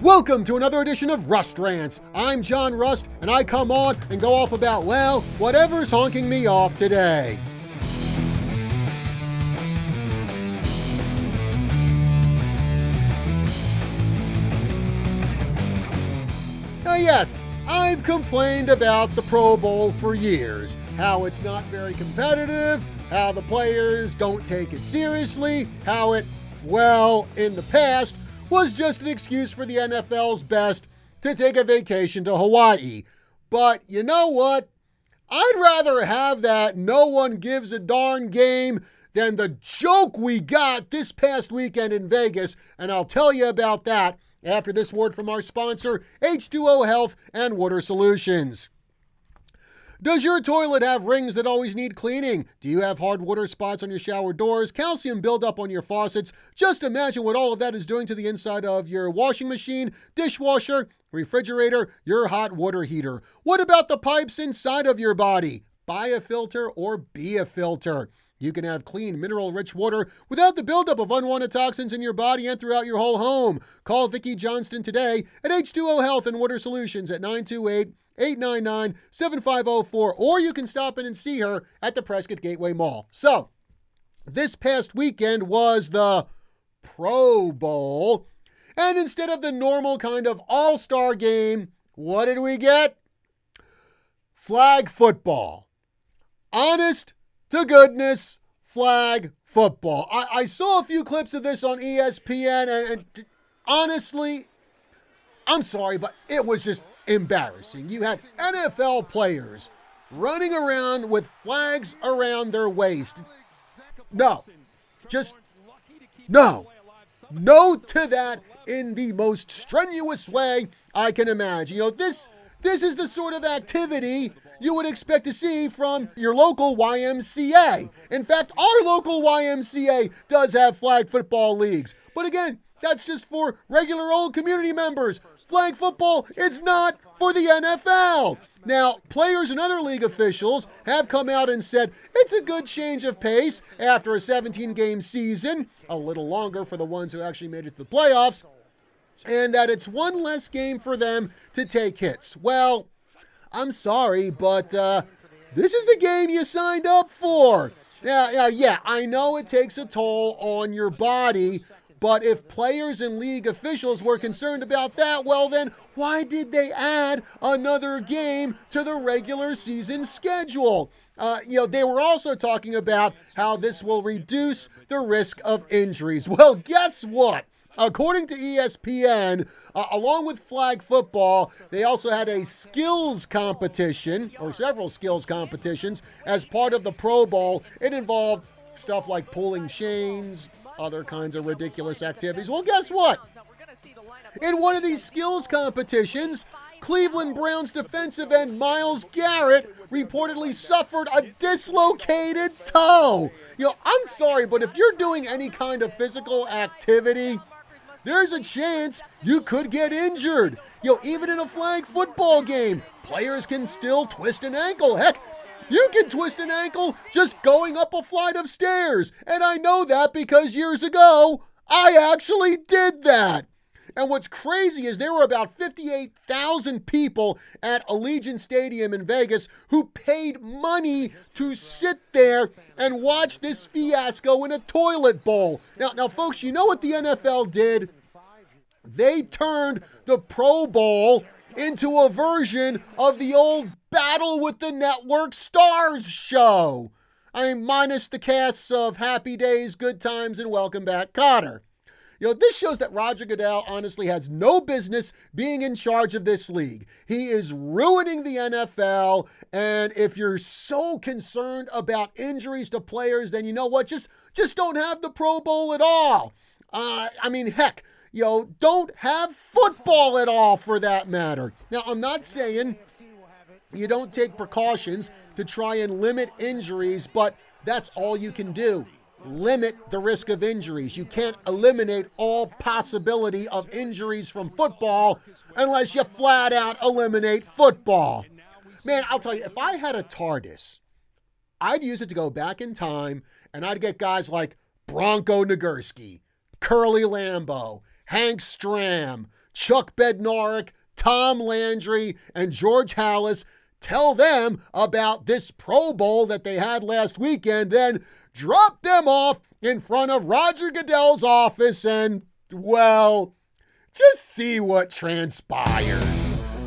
Welcome to another edition of Rust Rants. I'm John Rust, and I come on and go off about, well, whatever's honking me off today. Yes, I've complained about the Pro Bowl for years, how it's not very competitive, how the players don't take it seriously, how it, well, in the past, was just an excuse for the NFL's best to take a vacation to Hawaii. But you know what? I'd rather have that no one gives a darn game than the joke we got this past weekend in Vegas, and I'll tell you about that after this word from our sponsor, H2O Health and Water Solutions. Does your toilet have rings that always need cleaning? Do you have hard water spots on your shower doors? Calcium buildup on your faucets? Just imagine what all of that is doing to the inside of your washing machine, dishwasher, refrigerator, your hot water heater. What about the pipes inside of your body? Buy a filter or be a filter. You can have clean, mineral-rich water without the buildup of unwanted toxins in your body and throughout your whole home. Call Vicki Johnston today at H2O Health and Water Solutions at 928-899-7504, or you can stop in and see her at the Prescott Gateway Mall. So, this past weekend was the Pro Bowl, and instead of the normal kind of all-star game, what did we get? Flag football. Honest to goodness, flag football. I saw a few clips of this on ESPN, and honestly, I'm sorry, but it was just embarrassing. You had NFL players running around with flags around their waist. No. No to that in the most strenuous way I can imagine. You know, this is the sort of activity you would expect to see from your local YMCA. In fact, our local YMCA does have flag football leagues. But again, that's just for regular old community members. Flag football is not for the NFL. Now, players and other league officials have come out and said it's a good change of pace after a 17-game season, a little longer for the ones who actually made it to the playoffs, and that it's one less game for them to take hits. Well, I'm sorry, but this is the game you signed up for. Now, yeah, I know it takes a toll on your body, but if players and league officials were concerned about that, well then, why did they add another game to the regular season schedule? They were also talking about how this will reduce the risk of injuries. Well, guess what? According to ESPN, along with flag football, they also had a skills competition, or several skills competitions, as part of the Pro Bowl. It involved stuff like pulling chains, other kinds of ridiculous activities. Well, guess what? In one of these skills competitions, Cleveland Browns defensive end Myles Garrett reportedly suffered a dislocated toe. I'm sorry, but if you're doing any kind of physical activity, there's a chance you could get injured. Even in a flag football game, players can still twist an ankle. Heck, you can twist an ankle just going up a flight of stairs. And I know that because years ago, I actually did that. And what's crazy is there were about 58,000 people at Allegiant Stadium in Vegas who paid money to sit there and watch this fiasco in a toilet bowl. Now, folks, you know what the NFL did? They turned the Pro Bowl into a version of the old Battle with the Network Stars show. I mean, minus the casts of Happy Days, Good Times, and Welcome Back, Kotter. This shows that Roger Goodell honestly has no business being in charge of this league. He is ruining the NFL, and if you're so concerned about injuries to players, then you know what? Just don't have the Pro Bowl at all. Heck, don't have football at all for that matter. Now, I'm not saying you don't take precautions to try and limit injuries, but that's all you can do. Limit the risk of injuries. You can't eliminate all possibility of injuries from football unless you flat out eliminate football. Man, I'll tell you, if I had a TARDIS, I'd use it to go back in time, and I'd get guys like Bronco Nagurski, Curly Lambeau, Hank Stram, Chuck Bednarik, Tom Landry, and George Halas, tell them about this Pro Bowl that they had last weekend, then drop them off in front of Roger Goodell's office and, well, just see what transpires.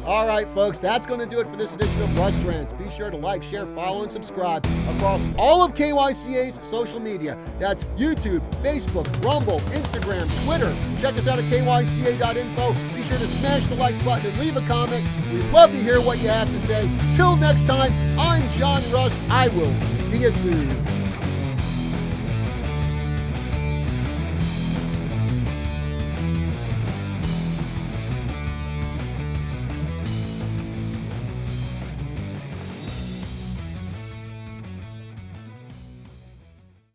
All right, folks, that's going to do it for this edition of Rust Rants. Be sure to like, share, follow, and subscribe across all of KYCA's social media. That's YouTube, Facebook, Rumble, Instagram, Twitter. Check us out at kyca.info. Be sure to smash the like button and leave a comment. We'd love to hear what you have to say. Till next time, I'm John Rust. I will see you soon.